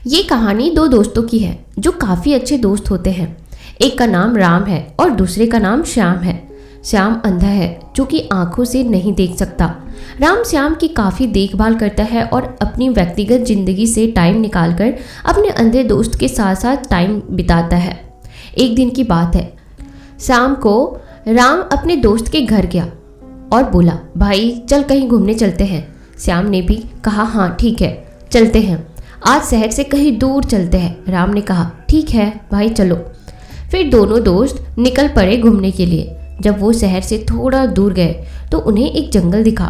ये कहानी दो दोस्तों की है जो काफ़ी अच्छे दोस्त होते हैं। एक का नाम राम है और दूसरे का नाम श्याम है। श्याम अंधा है जो कि आंखों से नहीं देख सकता। राम श्याम की काफ़ी देखभाल करता है और अपनी व्यक्तिगत ज़िंदगी से टाइम निकालकर अपने अंधे दोस्त के साथ साथ टाइम बिताता है। एक दिन की बात है, शाम को राम अपने दोस्त के घर गया और बोला, भाई चल कहीं घूमने चलते हैं। श्याम ने भी कहा, हाँ ठीक है चलते हैं, आज शहर से कहीं दूर चलते हैं। राम ने कहा, ठीक है भाई चलो। फिर दोनों दोस्त निकल पड़े घूमने के लिए। जब वो शहर से थोड़ा दूर गए तो उन्हें एक जंगल दिखा।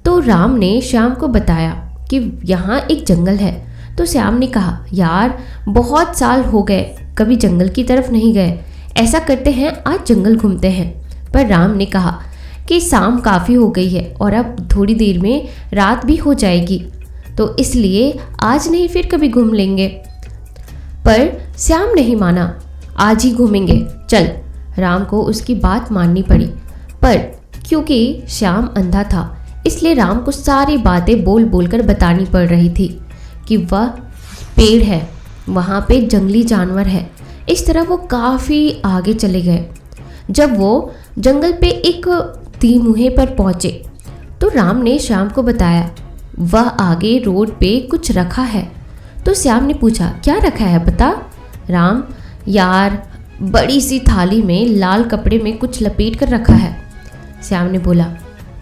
तो राम ने श्याम को बताया कि यहाँ एक जंगल है। तो श्याम ने कहा, यार बहुत साल हो गए कभी जंगल की तरफ नहीं गए, ऐसा करते हैं आज जंगल घूमते हैं। पर राम ने कहा कि शाम काफ़ी हो गई है और अब थोड़ी देर में रात भी हो जाएगी, तो इसलिए आज नहीं फिर कभी घूम लेंगे। पर श्याम नहीं माना, आज ही घूमेंगे चल। राम को उसकी बात माननी पड़ी, पर क्योंकि श्याम अंधा था इसलिए राम को सारी बातें बोल बोल कर बतानी पड़ रही थी कि वह पेड़ है, वहाँ पे जंगली जानवर है। इस तरह वो काफ़ी आगे चले गए। जब वो जंगल पे एक तीमुहे पर पहुँचे तो राम ने श्याम को बताया वह आगे रोड पे कुछ रखा है। तो श्याम ने पूछा, क्या रखा है बता। राम, यार बड़ी सी थाली में लाल कपड़े में कुछ लपेट कर रखा है। श्याम ने बोला,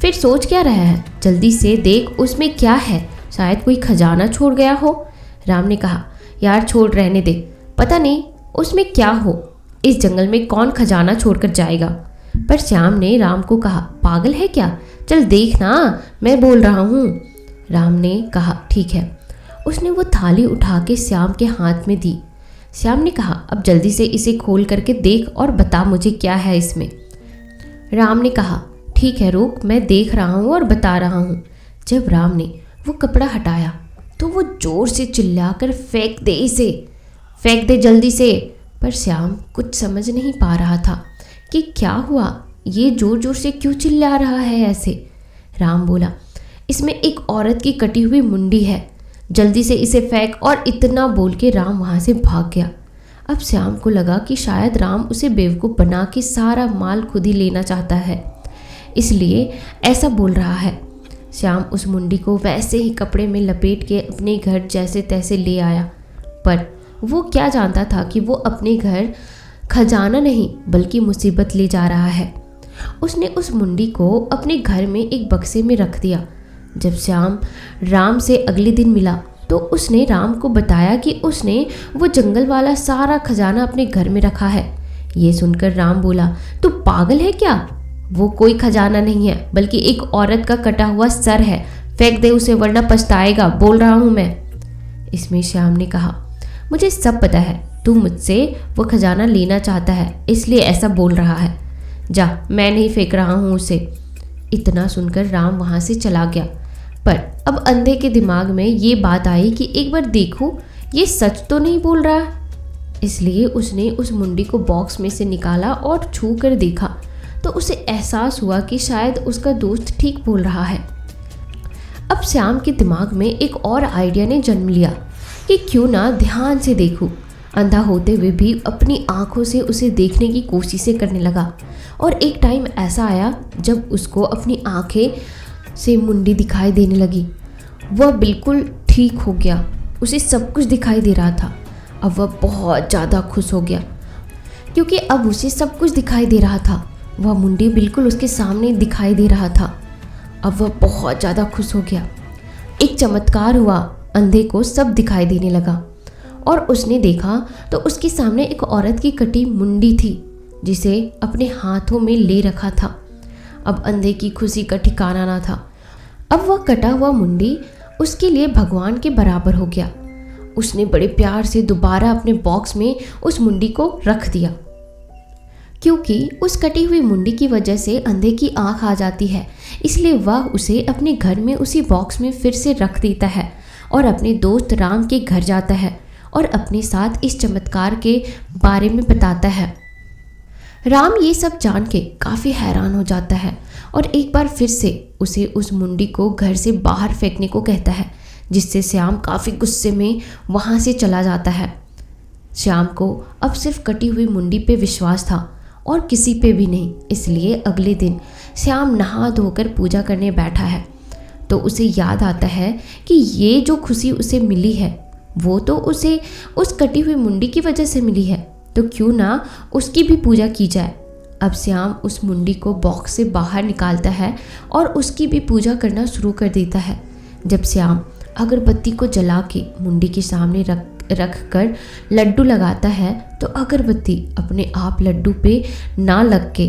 फिर सोच क्या रहा है, जल्दी से देख उसमें क्या है, शायद कोई खजाना छोड़ गया हो। राम ने कहा, यार छोड़ रहने दे, पता नहीं उसमें क्या हो, इस जंगल में कौन खजाना छोड़कर जाएगा। पर श्याम ने राम को कहा, पागल है क्या, चल देख ना, मैं बोल रहा हूँ। राम ने कहा, ठीक है। उसने वो थाली उठा के श्याम के हाथ में दी। श्याम ने कहा, अब जल्दी से इसे खोल करके देख और बता मुझे क्या है इसमें। राम ने कहा, ठीक है रुक, मैं देख रहा हूँ और बता रहा हूँ। जब राम ने वो कपड़ा हटाया तो वो जोर से चिल्लाकर, फेंक दे इसे, फेंक दे जल्दी से। पर श्याम कुछ समझ नहीं पा रहा था कि क्या हुआ, ये जोर जोर से क्यों चिल्ला रहा है ऐसे। राम बोला, इसमें एक औरत की कटी हुई मुंडी है, जल्दी से इसे फेंक। और इतना बोल के राम वहाँ से भाग गया। अब श्याम को लगा कि शायद राम उसे बेवकूफ़ बना के सारा माल खुद ही लेना चाहता है, इसलिए ऐसा बोल रहा है। श्याम उस मुंडी को वैसे ही कपड़े में लपेट के अपने घर जैसे तैसे ले आया। पर वो क्या जानता था कि वो अपने घर खजाना नहीं बल्कि मुसीबत ले जा रहा है। उसने उस मुंडी को अपने घर में एक बक्से में रख दिया। जब श्याम राम से अगले दिन मिला तो उसने राम को बताया कि उसने वो जंगल वाला सारा खजाना अपने घर में रखा है। ये सुनकर राम बोला, तू पागल है क्या, वो कोई खजाना नहीं है बल्कि एक औरत का कटा हुआ सर है, फेंक दे उसे वरना पछताएगा, बोल रहा हूँ मैं। इसमें श्याम ने कहा, मुझे सब पता है, तू मुझसे वो खजाना लेना चाहता है इसलिए ऐसा बोल रहा है, जा मैं नहीं फेंक रहा हूँ उसे। इतना सुनकर राम वहाँ से चला गया। पर अब अंधे के दिमाग में ये बात आई कि एक बार देखूं ये सच तो नहीं बोल रहा। इसलिए उसने उस मुंडी को बॉक्स में से निकाला और छू कर देखा तो उसे एहसास हुआ कि शायद उसका दोस्त ठीक बोल रहा है। अब श्याम के दिमाग में एक और आइडिया ने जन्म लिया कि क्यों ना ध्यान से देखूं। अंधा होते हुए भी अपनी आंखों से उसे देखने की कोशिशें करने लगा। और एक टाइम ऐसा आया जब उसको अपनी आंखें से मुंडी दिखाई देने लगी। वह बिल्कुल ठीक हो गया, उसे सब कुछ दिखाई दे रहा था। अब वह बहुत ज़्यादा खुश हो गया क्योंकि अब उसे सब कुछ दिखाई दे रहा था। वह मुंडी बिल्कुल उसके सामने दिखाई दे रहा था। अब वह बहुत ज़्यादा खुश हो गया। एक चमत्कार हुआ, अंधे को सब दिखाई देने लगा और उसने देखा तो उसके सामने एक औरत की कटी मुंडी थी जिसे अपने हाथों में ले रखा था। अब अंधे की खुशी का ठिकाना ना था। अब वह कटा हुआ मुंडी उसके लिए भगवान के बराबर हो गया। उसने बड़े प्यार से दोबारा अपने बॉक्स में उस मुंडी को रख दिया क्योंकि उस कटी हुई मुंडी की वजह से अंधे की आंख आ जाती है, इसलिए वह उसे अपने घर में उसी बॉक्स में फिर से रख देता है और अपने दोस्त राम के घर जाता है और अपने साथ इस चमत्कार के बारे में बताता है। राम ये सब जान के काफ़ी हैरान हो जाता है और एक बार फिर से उसे उस मुंडी को घर से बाहर फेंकने को कहता है जिससे श्याम काफ़ी गुस्से में वहाँ से चला जाता है। श्याम को अब सिर्फ कटी हुई मुंडी पे विश्वास था और किसी पे भी नहीं, इसलिए अगले दिन श्याम नहा धोकर पूजा करने बैठा है तो उसे याद आता है कि ये जो खुशी उसे मिली है वो तो उसे उस कटी हुई मुंडी की वजह से मिली है, तो क्यों ना उसकी भी पूजा की जाए। अब श्याम उस मुंडी को बॉक्स से बाहर निकालता है और उसकी भी पूजा करना शुरू कर देता है। जब श्याम अगरबत्ती को जला के मुंडी के सामने रख कर लड्डू लगाता है तो अगरबत्ती अपने आप लड्डू पे ना लग के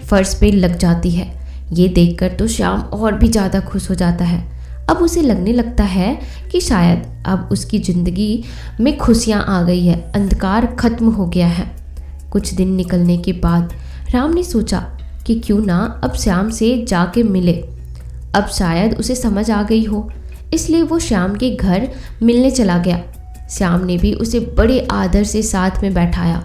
फर्श पे लग जाती है। ये देखकर तो श्याम और भी ज़्यादा खुश हो जाता है। अब उसे लगने लगता है कि शायद अब उसकी ज़िंदगी में खुशियाँ आ गई है, अंधकार खत्म हो गया है। कुछ दिन निकलने के बाद राम ने सोचा कि क्यों ना अब श्याम से जाके मिले। अब शायद उसे समझ आ गई हो, इसलिए वो श्याम के घर मिलने चला गया। श्याम ने भी उसे बड़े आदर से साथ में बैठाया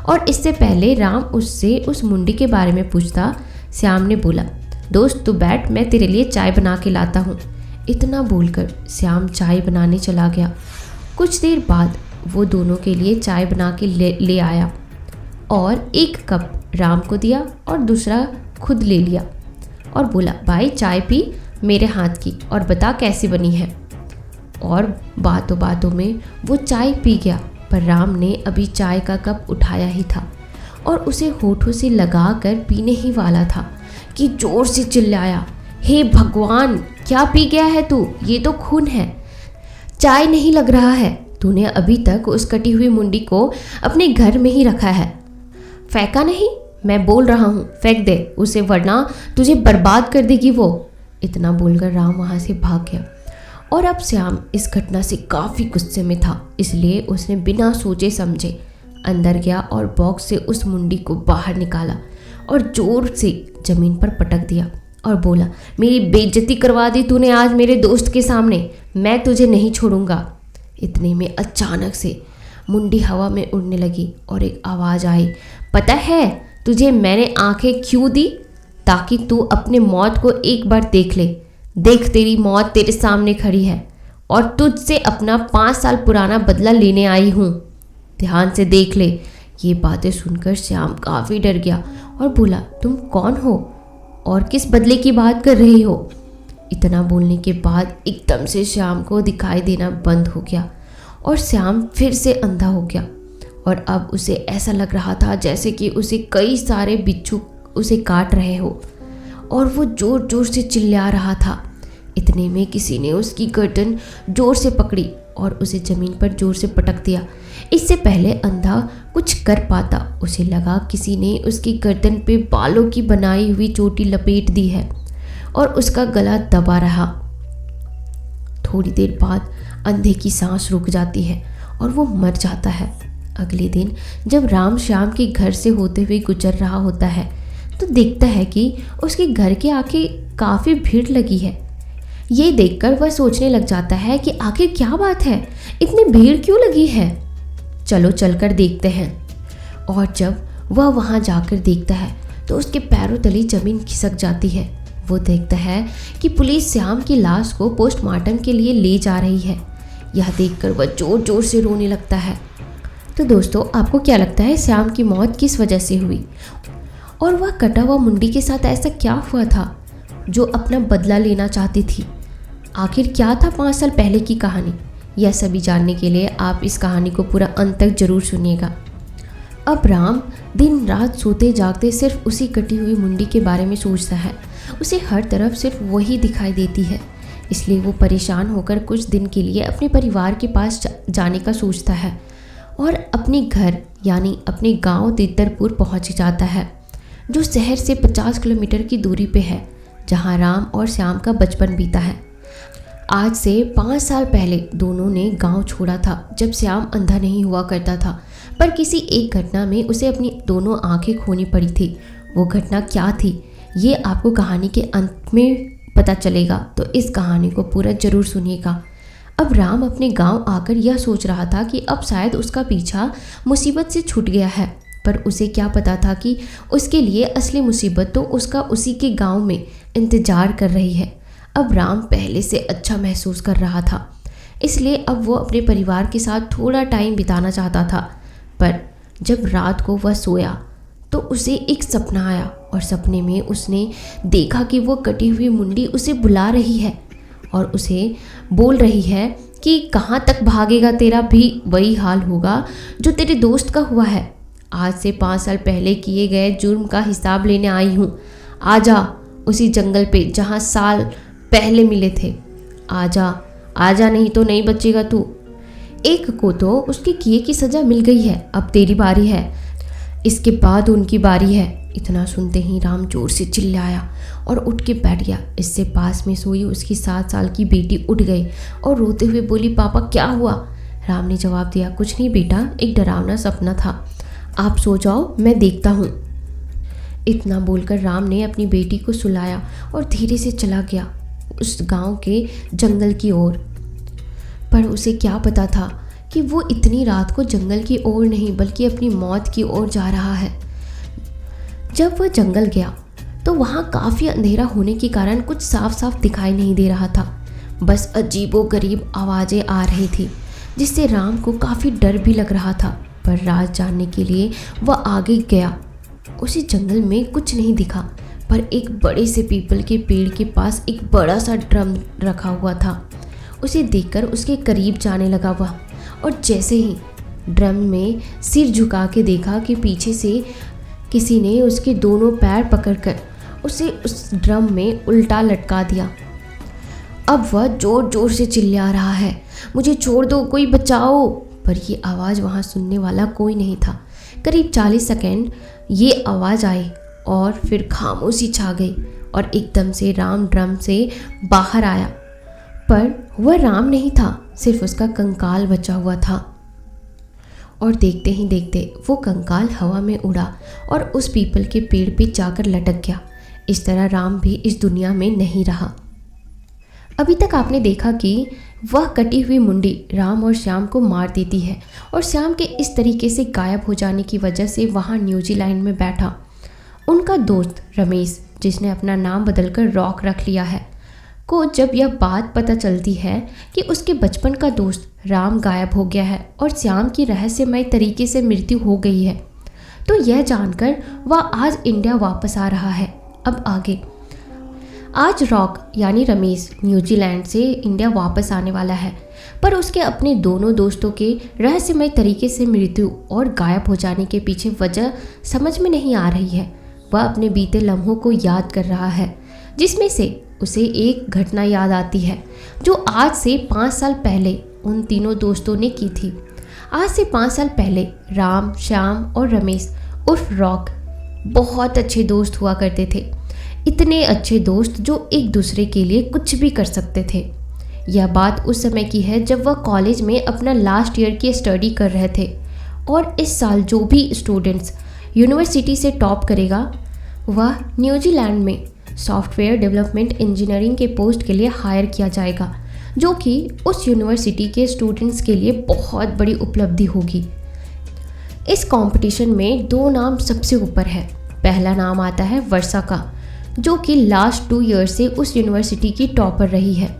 और इससे पहले राम उससे उस मुंडी के बारे में पूछता, श्याम ने बोला, दोस्त तू बैठ, मैं तेरे लिए चाय बना के लाता हूँ। इतना बोलकर श्याम चाय बनाने चला गया। कुछ देर बाद वो दोनों के लिए चाय बना के ले आया और एक कप राम को दिया और दूसरा खुद ले लिया और बोला, भाई चाय पी मेरे हाथ की और बता कैसी बनी है। और बातों बातों में वो चाय पी गया, पर राम ने अभी चाय का कप उठाया ही था और उसे होठों से लगा कर पीने ही वाला था कि जोर से चिल्लाया, हे भगवान, क्या पी गया है तू? ये तो खून है, चाय नहीं लग रहा है। तूने अभी तक उस कटी हुई मुंडी को अपने घर में ही रखा है, फेंका नहीं। मैं बोल रहा हूँ फेंक दे उसे, वरना तुझे बर्बाद कर देगी वो। इतना बोलकर राम वहाँ से भाग गया। और अब श्याम इस घटना से काफ़ी गुस्से में था, इसलिए उसने बिना सोचे समझे अंदर गया और बॉक्स से उस मुंडी को बाहर निकाला और जोर से ज़मीन पर पटक दिया और बोला, मेरी बेइज्जती करवा दी तूने आज मेरे दोस्त के सामने, मैं तुझे नहीं छोड़ूंगा। इतने में अचानक से मुंडी हवा में उड़ने लगी और एक आवाज़ आई, पता है तुझे मैंने आंखें क्यों दी? ताकि तू अपने मौत को एक बार देख ले। देख तेरी मौत तेरे सामने खड़ी है और तुझसे अपना 5 साल पुराना बदला लेने आई हूँ, ध्यान से देख ले। ये बातें सुनकर श्याम काफ़ी डर गया और बोला, तुम कौन हो और किस बदले की बात कर रही हो? इतना बोलने के बाद एकदम से श्याम को दिखाई देना बंद हो गया और श्याम फिर से अंधा हो गया और अब उसे ऐसा लग रहा था जैसे कि उसे कई सारे बिच्छू उसे काट रहे हो और वो जोर जोर से चिल्ला रहा था। इतने में किसी ने उसकी गर्दन जोर से पकड़ी और उसे ज़मीन पर जोर से पटक दिया। इससे पहले अंधा कुछ कर पाता, उसे लगा किसी ने उसकी गर्दन पे बालों की बनाई हुई चोटी लपेट दी है और उसका गला दबा रहा। थोड़ी देर बाद अंधे की सांस रुक जाती है और वो मर जाता है। अगले दिन जब राम श्याम के घर से होते हुए गुजर रहा होता है तो देखता है कि उसके घर के आगे काफ़ी भीड़ लगी है। ये देखकर वह सोचने लग जाता है कि आखिर क्या बात है, इतनी भीड़ क्यों लगी है, चलो चलकर देखते हैं। और जब वह वहाँ जाकर देखता है तो उसके पैरों तले ज़मीन खिसक जाती है। वो देखता है कि पुलिस श्याम की लाश को पोस्टमार्टम के लिए ले जा रही है। यह देखकर वह जोर जोर से रोने लगता है। तो दोस्तों, आपको क्या लगता है श्याम की मौत किस वजह से हुई और वह कटा हुआ मुंडी के साथ ऐसा क्या हुआ था जो अपना बदला लेना चाहती थी? आखिर क्या था 5 साल पहले की कहानी? यह सभी जानने के लिए आप इस कहानी को पूरा अंत तक जरूर सुनिएगा। अब राम दिन रात सोते जागते सिर्फ उसी कटी हुई मुंडी के बारे में सोचता है। उसे हर तरफ सिर्फ वही दिखाई देती है, इसलिए वो परेशान होकर कुछ दिन के लिए अपने परिवार के पास जाने का सोचता है और अपने घर यानी अपने गांव तितरपुर पहुंच जाता है, जो शहर से 50 किलोमीटर की दूरी पे है, जहां राम और श्याम का बचपन बीता है। आज से 5 साल पहले दोनों ने गांव छोड़ा था, जब श्याम अंधा नहीं हुआ करता था, पर किसी एक घटना में उसे अपनी दोनों आंखें खोनी पड़ी थी। वो घटना क्या थी, ये आपको कहानी के अंत में पता चलेगा, तो इस कहानी को पूरा जरूर सुनिएगा। अब राम अपने गांव आकर यह सोच रहा था कि अब शायद उसका पीछा मुसीबत से छूट गया है, पर उसे क्या पता था कि उसके लिए असली मुसीबत तो उसका उसी के गांव में इंतजार कर रही है। अब राम पहले से अच्छा महसूस कर रहा था। इसलिए अब वो अपने परिवार के साथ थोड़ा टाइम बिताना चाहता था। पर जब रात को वह सोया तो उसे एक सपना आया और सपने में उसने देखा कि वो कटी हुई मुंडी उसे बुला रही है और उसे बोल रही है कि कहाँ तक भागेगा, तेरा भी वही हाल होगा जो तेरे दोस्त का हुआ है। आज से 5 साल पहले किए गए जुर्म का हिसाब लेने आई हूँ। आजा उसी जंगल पे जहाँ साल पहले मिले थे। आजा आजा, नहीं तो नहीं बचेगा तू। एक को तो उसके किए की सज़ा मिल गई है, अब तेरी बारी है, इसके बाद उनकी बारी है। इतना सुनते ही राम जोर से चिल्लाया और उठ के बैठ गया। इससे पास में सोई उसकी 7 साल की बेटी उठ गई और रोते हुए बोली, पापा क्या हुआ? राम ने जवाब दिया, कुछ नहीं बेटा, एक डरावना सपना था, आप सो जाओ, मैं देखता हूँ। इतना बोलकर राम ने अपनी बेटी को सुलाया और धीरे से चला गया उस गांव के जंगल की ओर। पर उसे क्या पता था कि वो इतनी रात को जंगल की ओर नहीं बल्कि अपनी मौत की ओर जा रहा है। जब वह जंगल गया तो वहाँ काफ़ी अंधेरा होने के कारण कुछ साफ साफ दिखाई नहीं दे रहा था। बस अजीबोगरीब आवाज़ें आ रही थी जिससे राम को काफ़ी डर भी लग रहा था। पर राज जानने के लिए वह आगे गया। उसी जंगल में कुछ नहीं दिखा, पर एक बड़े से पीपल के पेड़ के पास एक बड़ा सा ड्रम रखा हुआ था। उसे देखकर उसके करीब जाने लगा वह, और जैसे ही ड्रम में सिर झुका के देखा कि पीछे से किसी ने उसके दोनों पैर पकड़कर उसे उस ड्रम में उल्टा लटका दिया। अब वह जोर जोर से चिल्ला रहा है, मुझे छोड़ दो, कोई बचाओ। पर ये आवाज़ वहाँ सुनने वाला कोई नहीं था। करीब 40 सेकंड ये आवाज़ आई और फिर खामोशी छा गई और एकदम से राम ड्रम से बाहर आया। पर वह राम नहीं था, सिर्फ उसका कंकाल बचा हुआ था। और देखते ही देखते वो कंकाल हवा में उड़ा और उस पीपल के पेड़ पे जाकर लटक गया। इस तरह राम भी इस दुनिया में नहीं रहा। अभी तक आपने देखा कि वह कटी हुई मुंडी राम और श्याम को मार देती है और श्याम के इस तरीके से गायब हो जाने की वजह से वहाँ न्यूजीलैंड में बैठा उनका दोस्त रमेश, जिसने अपना नाम बदलकर रॉक रख लिया है, को जब यह बात पता चलती है कि उसके बचपन का दोस्त राम गायब हो गया है और श्याम की रहस्यमय तरीके से मृत्यु हो गई है, तो यह जानकर वह आज इंडिया वापस आ रहा है। अब आगे आज रॉक यानी रमेश न्यूजीलैंड से इंडिया वापस आने वाला है, पर उसके अपने दोनों दोस्तों के रहस्यमय तरीके से मृत्यु और गायब हो जाने के पीछे वजह समझ में नहीं आ रही है। वह अपने बीते लम्हों को याद कर रहा है, जिसमें से उसे एक घटना याद आती है जो आज से 5 साल पहले उन तीनों दोस्तों ने की थी। आज से 5 साल पहले राम, श्याम और रमेश उर्फ रॉक बहुत अच्छे दोस्त हुआ करते थे। इतने अच्छे दोस्त जो एक दूसरे के लिए कुछ भी कर सकते थे। यह बात उस समय की है जब वह कॉलेज में अपना लास्ट ईयर की स्टडी कर रहे थे और इस साल जो भी स्टूडेंट्स यूनिवर्सिटी से टॉप करेगा वह न्यूजीलैंड में सॉफ्टवेयर डेवलपमेंट इंजीनियरिंग के पोस्ट के लिए हायर किया जाएगा, जो कि उस यूनिवर्सिटी के स्टूडेंट्स के लिए बहुत बड़ी उपलब्धि होगी। इस कंपटीशन में 2 नाम सबसे ऊपर है। पहला नाम आता है वर्षा का, जो कि लास्ट 2 ईयर से उस यूनिवर्सिटी की टॉपर रही है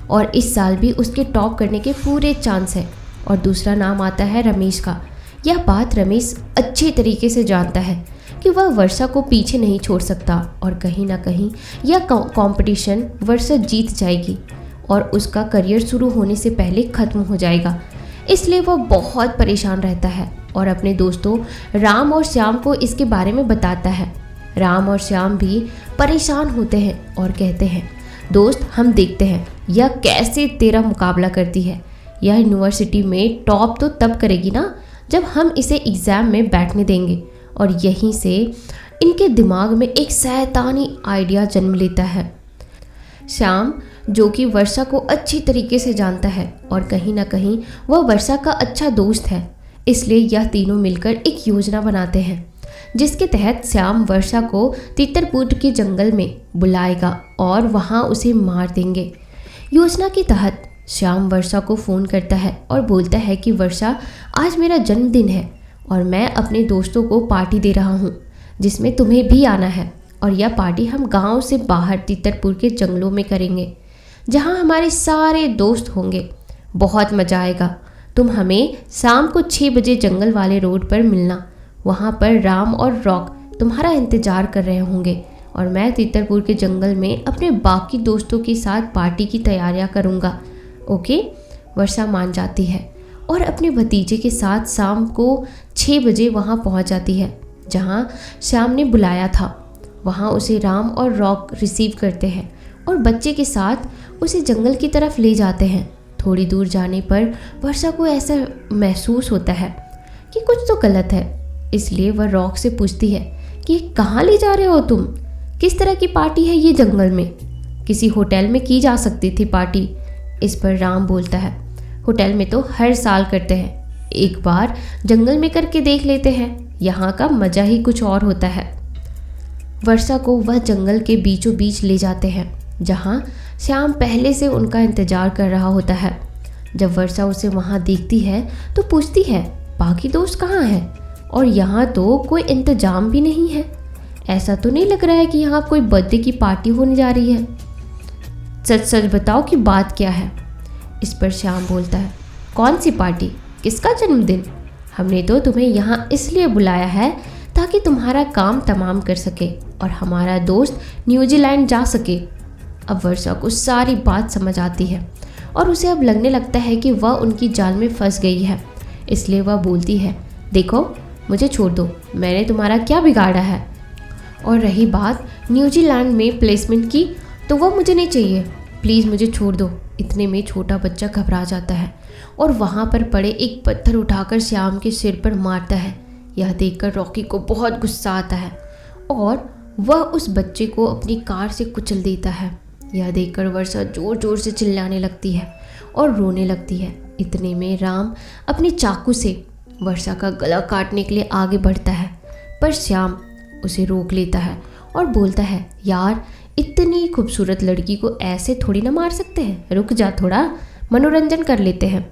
और इस साल भी उसके टॉप करने के पूरे चांस है। और दूसरा नाम आता है रमेश का। यह बात रमेश अच्छे तरीके से जानता है कि वह वर्षा को पीछे नहीं छोड़ सकता और कहीं ना कहीं यह कंपटीशन वर्षा जीत जाएगी और उसका करियर शुरू होने से पहले ख़त्म हो जाएगा। इसलिए वह बहुत परेशान रहता है और अपने दोस्तों राम और श्याम को इसके बारे में बताता है। राम और श्याम भी परेशान होते हैं और कहते हैं, दोस्त हम देखते हैं यह कैसे तेरा मुकाबला करती है। यह यूनिवर्सिटी में टॉप तो तब करेगी ना जब हम इसे एग्ज़ाम में बैठने देंगे। और यहीं से इनके दिमाग में एक शैतानी आइडिया जन्म लेता है। श्याम, जो कि वर्षा को अच्छी तरीके से जानता है और कहीं ना कहीं वह वर्षा का अच्छा दोस्त है, इसलिए यह तीनों मिलकर एक योजना बनाते हैं जिसके तहत श्याम वर्षा को तितरपुर के जंगल में बुलाएगा और वहां उसे मार देंगे। योजना के तहत श्याम वर्षा को फ़ोन करता है और बोलता है कि वर्षा, आज मेरा जन्मदिन है और मैं अपने दोस्तों को पार्टी दे रहा हूँ जिसमें तुम्हें भी आना है। और यह पार्टी हम गांव से बाहर तितरपुर के जंगलों में करेंगे जहाँ हमारे सारे दोस्त होंगे। बहुत मज़ा आएगा। तुम हमें शाम को 6 बजे जंगल वाले रोड पर मिलना। वहाँ पर राम और रॉक तुम्हारा इंतज़ार कर रहे होंगे और मैं तीतरपुर के जंगल में अपने बाकी दोस्तों के साथ पार्टी की तैयारियाँ करूँगा। ओके। वर्षा मान जाती है और अपने भतीजे के साथ शाम को 6 बजे वहाँ पहुँच जाती है जहाँ श्याम ने बुलाया था। वहाँ उसे राम और रॉक रिसीव करते हैं और बच्चे के साथ उसे जंगल की तरफ ले जाते हैं। थोड़ी दूर जाने पर वर्षा को ऐसा महसूस होता है कि कुछ तो गलत है, इसलिए वह रॉक से पूछती है कि कहाँ ले जा रहे हो तुम? किस तरह की पार्टी है ये जंगल में? किसी होटल में की जा सकती थी पार्टी। इस पर राम बोलता है, होटल में तो हर साल करते हैं, एक बार जंगल में करके देख लेते हैं, यहाँ का मज़ा ही कुछ और होता है। वर्षा को वह जंगल के बीचों बीच ले जाते हैं जहाँ श्याम पहले से उनका इंतज़ार कर रहा होता है। जब वर्षा उसे वहाँ देखती है तो पूछती है, बाकी दोस्त कहाँ हैं? और यहाँ तो कोई इंतजाम भी नहीं है। ऐसा तो नहीं लग रहा है कि यहाँ कोई बर्थडे की पार्टी होने जा रही है। सच सच बताओ कि बात क्या है। इस पर श्याम बोलता है, कौन सी पार्टी? किसका जन्मदिन? हमने तो तुम्हें यहाँ इसलिए बुलाया है ताकि तुम्हारा काम तमाम कर सके और हमारा दोस्त न्यूजीलैंड जा सके। अब वर्षा को सारी बात समझ आती है और उसे अब लगने लगता है कि वह उनकी जाल में फंस गई है। इसलिए वह बोलती है, देखो मुझे छोड़ दो, मैंने तुम्हारा क्या बिगाड़ा है? और रही बात न्यूजीलैंड में प्लेसमेंट की, तो वह मुझे नहीं चाहिए, प्लीज़ मुझे छोड़ दो। इतने में छोटा बच्चा घबरा जाता है और वहाँ पर पड़े एक पत्थर उठाकर श्याम के सिर पर मारता है। यह देखकर रॉकी को बहुत गुस्सा आता है और वह उस बच्चे को अपनी कार से कुचल देता है। यह देखकर वर्षा ज़ोर ज़ोर से चिल्लाने लगती है और रोने लगती है। इतने में राम अपने चाकू से वर्षा का गला काटने के लिए आगे बढ़ता है, पर श्याम उसे रोक लेता है और बोलता है, यार इतनी खूबसूरत लड़की को ऐसे थोड़ी ना मार सकते हैं, रुक जा, थोड़ा मनोरंजन कर लेते हैं।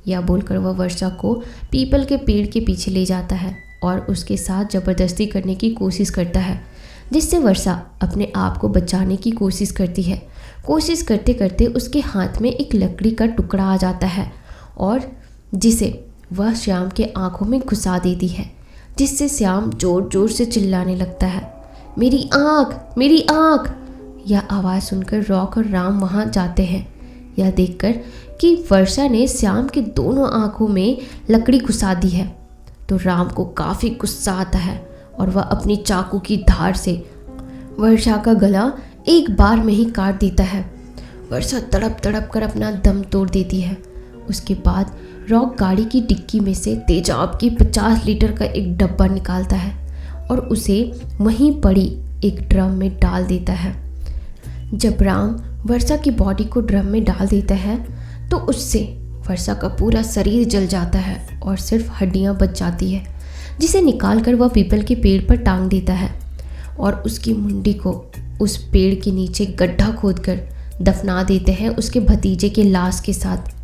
यह बोलकर वह वर्षा को पीपल के पेड़ के पीछे ले जाता है और उसके साथ ज़बरदस्ती करने की कोशिश करता है, जिससे वर्षा अपने आप को बचाने की कोशिश करती है। कोशिश करते करते उसके हाथ में एक लकड़ी का टुकड़ा आ जाता है और जिसे वह श्याम के आंखों में घुसा देती है, जिससे श्याम ज़ोर ज़ोर से चिल्लाने लगता है, मेरी आँख, मेरी आँख। यह आवाज़ सुनकर रॉक और राम वहाँ जाते हैं। यह देखकर कि वर्षा ने श्याम के दोनों आँखों में लकड़ी घुसा दी है तो राम को काफ़ी गुस्सा आता है और वह अपनी चाकू की धार से वर्षा का गला एक बार में ही काट देता है। वर्षा तड़प तड़प कर अपना दम तोड़ देती है। उसके बाद रॉक गाड़ी की डिक्की में से तेजाब की 50 लीटर का एक डब्बा निकालता है और उसे वहीं पड़ी एक ड्रम में डाल देता है। जब राम वर्षा की बॉडी को ड्रम में डाल देता है तो उससे वर्षा का पूरा शरीर जल जाता है और सिर्फ हड्डियां बच जाती है, जिसे निकालकर वह पीपल के पेड़ पर टांग देता है और उसकी मुंडी को उस पेड़ के नीचे गड्ढा खोदकर दफना देते हैं उसके भतीजे के लाश के साथ।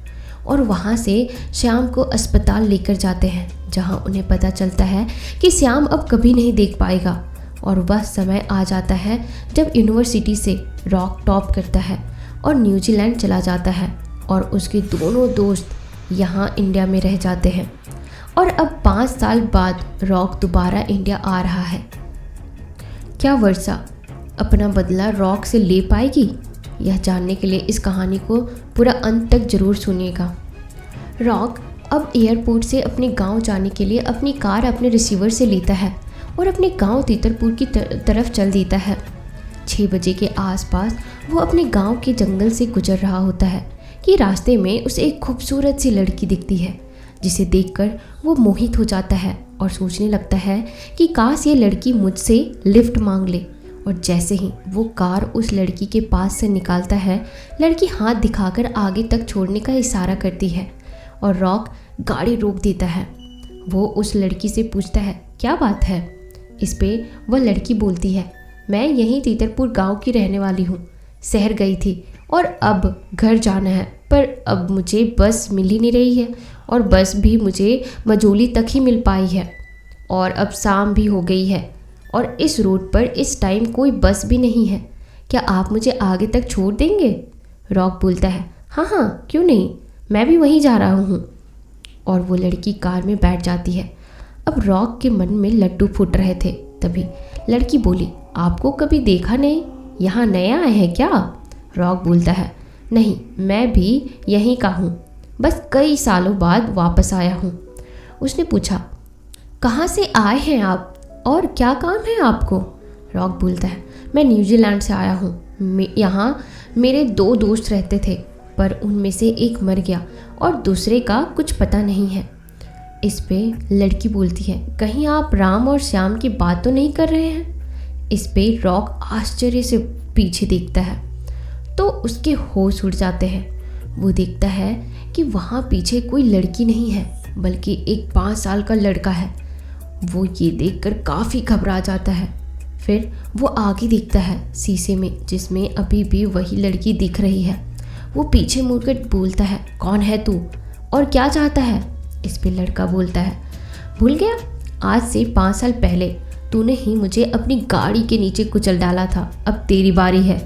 और वहाँ से श्याम को अस्पताल लेकर जाते हैं, जहाँ उन्हें पता चलता है कि श्याम अब कभी नहीं देख पाएगा। और वह समय आ जाता है जब यूनिवर्सिटी से रॉक टॉप करता है और न्यूजीलैंड चला जाता है और उसके दोनों दोस्त यहाँ इंडिया में रह जाते हैं। और अब 5 साल बाद रॉक दोबारा इंडिया आ रहा है। क्या वर्षा अपना बदला रॉक से ले पाएगी? यह जानने के लिए इस कहानी को पूरा अंत तक ज़रूर सुनिएगा। रॉक अब एयरपोर्ट से अपने गांव जाने के लिए अपनी कार अपने रिसीवर से लेता है और अपने गांव तीतरपुर की तरफ चल देता है। 6 बजे के आसपास वो अपने गांव के जंगल से गुजर रहा होता है कि रास्ते में उसे एक खूबसूरत सी लड़की दिखती है, जिसे देखकर वो मोहित हो जाता है और सोचने लगता है कि काश ये लड़की मुझसे लिफ्ट मांग ले। और जैसे ही वो कार उस लड़की के पास से निकालता है, लड़की हाथ दिखाकर आगे तक छोड़ने का इशारा करती है और रॉक गाड़ी रोक देता है। वो उस लड़की से पूछता है, क्या बात है? इस पे वह लड़की बोलती है, मैं यहीं तीतरपुर गांव की रहने वाली हूँ, शहर गई थी और अब घर जाना है, पर अब मुझे बस मिल ही नहीं रही है और बस भी मुझे मजोली तक ही मिल पाई है और अब शाम भी हो गई है और इस रोड पर इस टाइम कोई बस भी नहीं है। क्या आप मुझे आगे तक छोड़ देंगे? रॉक बोलता है, हाँ हाँ क्यों नहीं, मैं भी वहीं जा रहा हूँ। और वो लड़की कार में बैठ जाती है। अब रॉक के मन में लड्डू फूट रहे थे। तभी लड़की बोली, आपको कभी देखा नहीं, यहाँ नया आए हैं क्या? रॉक बोलता है, नहीं, मैं भी यहीं का हूँ, बस कई सालों बाद वापस आया हूँ। उसने पूछा, कहाँ से आए हैं आप और क्या काम है आपको? रॉक बोलता है, मैं न्यूजीलैंड से आया हूँ। यहाँ मेरे 2 दोस्त रहते थे, पर उनमें से एक मर गया और दूसरे का कुछ पता नहीं है। इस पे लड़की बोलती है, कहीं आप राम और श्याम की बात तो नहीं कर रहे हैं? इस पे रॉक आश्चर्य से पीछे देखता है तो उसके होश उड़ जाते हैं। वो देखता है कि वहाँ पीछे कोई लड़की नहीं है, बल्कि एक 5 साल का लड़का है। वो ये देखकर काफ़ी घबरा जाता है। फिर वो आगे देखता है शीशे में, जिसमें अभी भी वही लड़की दिख रही है। वो पीछे मुड़कर बोलता है, कौन है तू और क्या चाहता है? इस पे लड़का बोलता है, भूल गया, आज से 5 साल पहले तूने ही मुझे अपनी गाड़ी के नीचे कुचल डाला था, अब तेरी बारी है।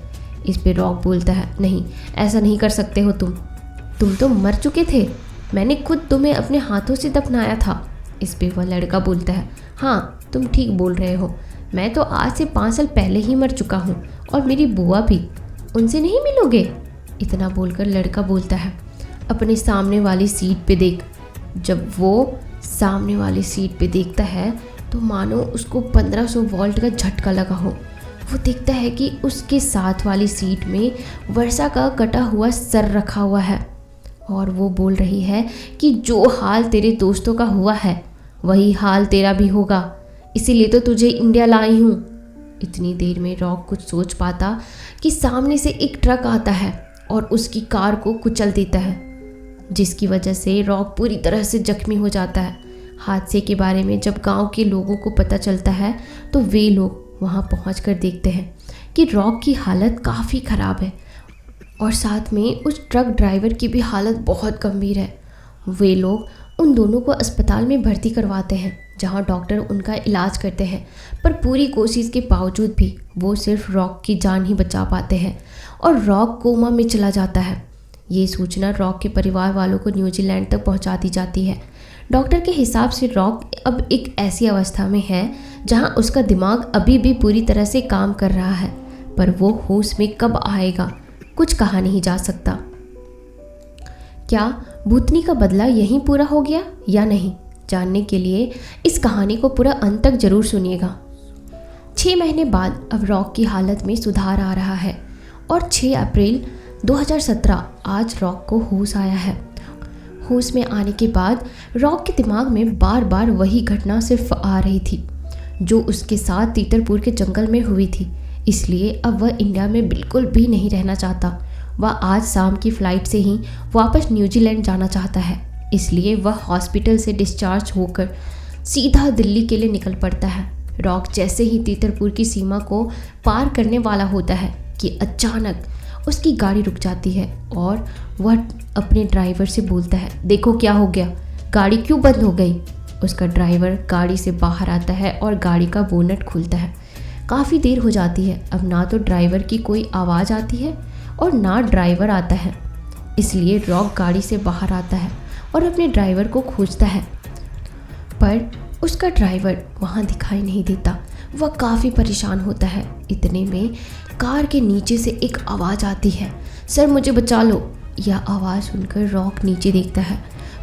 इस पे रॉक बोलता है, नहीं, ऐसा नहीं कर सकते हो तुम तो मर चुके थे, मैंने खुद तुम्हें अपने हाथों से दफनाया था। इस पे वह लड़का बोलता है, हाँ तुम ठीक बोल रहे हो, मैं तो आज से 5 साल पहले ही मर चुका हूँ, और मेरी बुआ भी, उनसे नहीं मिलोगे? इतना बोलकर लड़का बोलता है, अपने सामने वाली सीट पे देख। जब वो सामने वाली सीट पे देखता है तो मानो उसको 1500 वोल्ट का झटका लगा हो। वो देखता है कि उसके साथ वाली सीट में वर्षा का कटा हुआ सर रखा हुआ है, और वो बोल रही है कि जो हाल तेरे दोस्तों का हुआ है वही हाल तेरा भी होगा, इसीलिए तो तुझे इंडिया लाई हूँ। इतनी देर में रॉक कुछ सोच पाता कि सामने से एक ट्रक आता है और उसकी कार को कुचल देता है, जिसकी वजह से रॉक पूरी तरह से जख्मी हो जाता है। हादसे के बारे में जब गांव के लोगों को पता चलता है तो वे लोग वहां पहुंचकर देखते हैं कि रॉक की हालत काफ़ी ख़राब है, और साथ में उस ट्रक ड्राइवर की भी हालत बहुत गंभीर है। वे लोग उन दोनों को अस्पताल में भर्ती करवाते हैं, जहां डॉक्टर उनका इलाज करते हैं, पर पूरी कोशिश के बावजूद भी वो सिर्फ रॉक की जान ही बचा पाते हैं और रॉक कोमा में चला जाता है। ये सूचना रॉक के परिवार वालों को न्यूजीलैंड तक पहुंचा दी जाती है। डॉक्टर के हिसाब से रॉक अब एक ऐसी अवस्था में है जहां उसका दिमाग अभी भी पूरी तरह से काम कर रहा है, पर वो होश में कब आएगा कुछ कहा नहीं जा सकता। क्या भूतनी का बदला यहीं पूरा हो गया या नहीं, जानने के लिए इस कहानी को पूरा अंत तक जरूर सुनिएगा। 6 महीने बाद अब रॉक की हालत में सुधार आ रहा है और 6 अप्रैल 2017 आज रॉक को होश आया है। होश में आने के बाद रॉक के दिमाग में बार बार वही घटना सिर्फ आ रही थी जो उसके साथ तीतरपुर के जंगल में हुई थी। इसलिए अब वह इंडिया में बिल्कुल भी नहीं रहना चाहता। वह आज शाम की फ़्लाइट से ही वापस न्यूजीलैंड जाना चाहता है। इसलिए वह हॉस्पिटल से डिस्चार्ज होकर सीधा दिल्ली के लिए निकल पड़ता है। रॉक जैसे ही तीतरपुर की सीमा को पार करने वाला होता है कि अचानक उसकी गाड़ी रुक जाती है और वह अपने ड्राइवर से बोलता है, देखो क्या हो गया, गाड़ी क्यों बंद हो गई? उसका ड्राइवर गाड़ी से बाहर आता है और गाड़ी का बोनट खुलता है। काफ़ी देर हो जाती है, अब ना तो ड्राइवर की कोई आवाज़ आती है और ना ड्राइवर आता है। इसलिए रॉक गाड़ी से बाहर आता है और अपने ड्राइवर को खोजता है, पर उसका ड्राइवर वहाँ दिखाई नहीं देता। वह काफ़ी परेशान होता है। इतने में कार के नीचे से एक आवाज़ आती है, सर मुझे बचा लो। यह आवाज़ सुनकर रॉक नीचे देखता है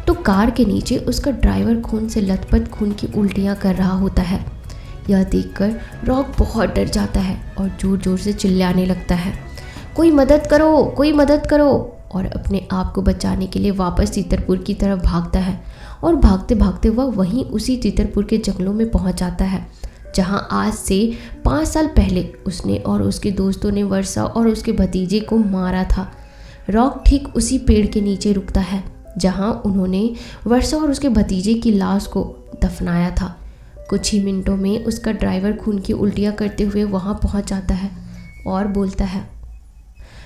तो कार के नीचे उसका ड्राइवर खून से लथपथ खून की उल्टियाँ कर रहा होता है। यह देखकर रॉक बहुत डर जाता है और ज़ोर ज़ोर से चिल्लाने लगता है, कोई मदद करो, कोई मदद करो, और अपने आप को बचाने के लिए वापस तीतरपुर की तरफ भागता है। और भागते भागते वह वहीं उसी तीतरपुर के जंगलों में पहुंच जाता है जहां आज से 5 साल पहले उसने और उसके दोस्तों ने वर्षा और उसके भतीजे को मारा था। रॉक ठीक उसी पेड़ के नीचे रुकता है जहां उन्होंने वर्षा और उसके भतीजे की लाश को दफनाया था। कुछ ही मिनटों में उसका ड्राइवर खून की उल्टियाँ करते हुए वहां पहुंच जाता है और बोलता है,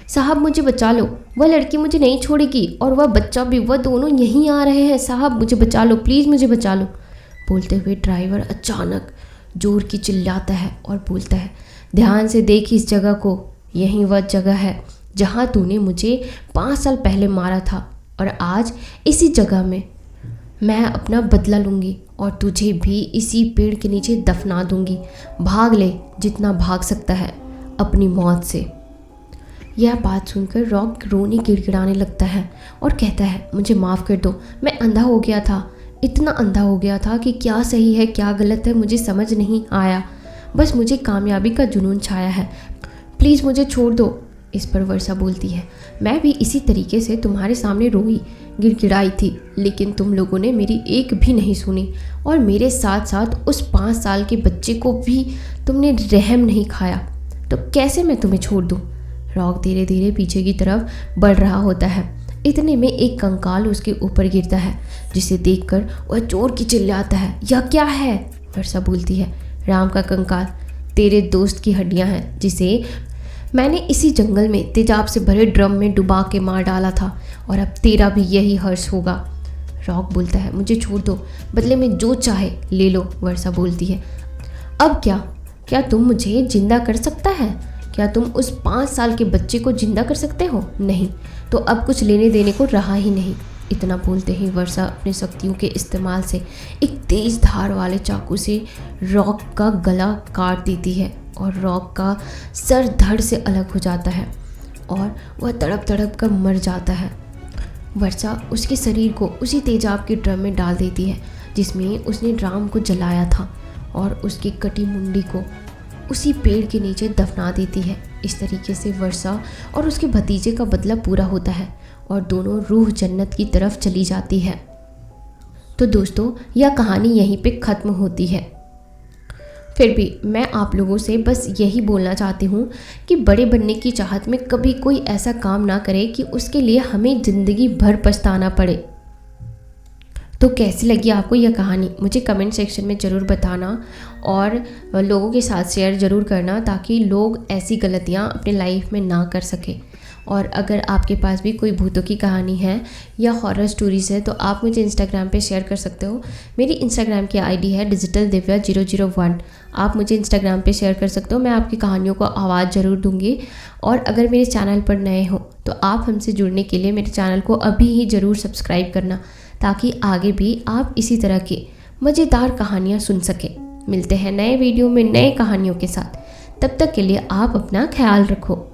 साहब मुझे बचा लो, वह लड़की मुझे नहीं छोड़ेगी और वह बच्चा भी, वह दोनों यहीं आ रहे हैं, साहब मुझे बचा लो, प्लीज़ मुझे बचा लो। बोलते हुए ड्राइवर अचानक जोर की चिल्लाता है और बोलता है, ध्यान से देख इस जगह को, यही वह जगह है जहाँ तूने मुझे 5 साल पहले मारा था और आज इसी जगह में मैं अपना बदला लूँगी और तुझे भी इसी पेड़ के नीचे दफना दूँगी। भाग ले जितना भाग सकता है अपनी मौत से। यह बात सुनकर रॉक रोने गिड़गिड़ाने लगता है और कहता है, मुझे माफ़ कर दो, मैं अंधा हो गया था, इतना अंधा हो गया था कि क्या सही है क्या गलत है मुझे समझ नहीं आया। बस मुझे कामयाबी का जुनून छाया है, प्लीज़ मुझे छोड़ दो। इस पर वर्षा बोलती है, मैं भी इसी तरीके से तुम्हारे सामने रोई गिड़गिड़ाई थी, लेकिन तुम लोगों ने मेरी एक भी नहीं सुनी और मेरे साथ साथ उस 5 साल के बच्चे को भी तुमने रहम नहीं खाया, तो कैसे मैं तुम्हें छोड़ दूँ। रॉक धीरे धीरे पीछे की तरफ बढ़ रहा होता है। इतने में एक कंकाल उसके ऊपर गिरता है, जिसे देखकर वह जोर की चिल्लाता है, यह क्या है। वर्षा बोलती है, राम का कंकाल, तेरे दोस्त की हड्डियां हैं जिसे मैंने इसी जंगल में तेजाब से भरे ड्रम में डुबा के मार डाला था और अब तेरा भी यही हर्ष होगा। रॉक बोलता है, मुझे छोड़ दो, बदले में जो चाहे ले लो। वर्षा बोलती है, अब क्या तुम मुझे जिंदा कर सकता है? क्या तुम उस 5 साल के बच्चे को जिंदा कर सकते हो? नहीं, तो अब कुछ लेने देने को रहा ही नहीं। इतना बोलते ही वर्षा अपनी शक्तियों के इस्तेमाल से एक तेज धार वाले चाकू से रॉक का गला काट देती है और रॉक का सर धड़ से अलग हो जाता है और वह तड़प तड़प कर मर जाता है। वर्षा उसके शरीर को उसी तेजाब के ड्रम में डाल देती है जिसमें उसने राम को जलाया था और उसकी कटी मुंडी को उसी पेड़ के नीचे दफना देती है। इस तरीके से वर्षा और उसके भतीजे का बदला पूरा होता है और दोनों रूह जन्नत की तरफ चली जाती है। तो दोस्तों, यह कहानी यहीं पे ख़त्म होती है। फिर भी मैं आप लोगों से बस यही बोलना चाहती हूँ कि बड़े बनने की चाहत में कभी कोई ऐसा काम ना करे कि उसके लिए हमें ज़िंदगी भर पछताना पड़े। तो कैसी लगी आपको यह कहानी मुझे कमेंट सेक्शन में ज़रूर बताना और लोगों के साथ शेयर ज़रूर करना, ताकि लोग ऐसी गलतियाँ अपने लाइफ में ना कर सकें। और अगर आपके पास भी कोई भूतों की कहानी है या हॉरर स्टोरीज़ है तो आप मुझे इंस्टाग्राम पे शेयर कर सकते हो। मेरी इंस्टाग्राम की आईडी है digitaldiव्या001। आप मुझे इंस्टाग्राम पे शेयर कर सकते हो, मैं आपकी कहानियों को आवाज़ ज़रूर दूंगी। और अगर मेरे चैनल पर नए हो तो आप हमसे जुड़ने के लिए मेरे चैनल को अभी ही ज़रूर सब्सक्राइब करना, ताकि आगे भी आप इसी तरह की मज़ेदार कहानियाँ सुन सकें। मिलते हैं नए वीडियो में नए कहानियों के साथ, तब तक के लिए आप अपना ख्याल रखो।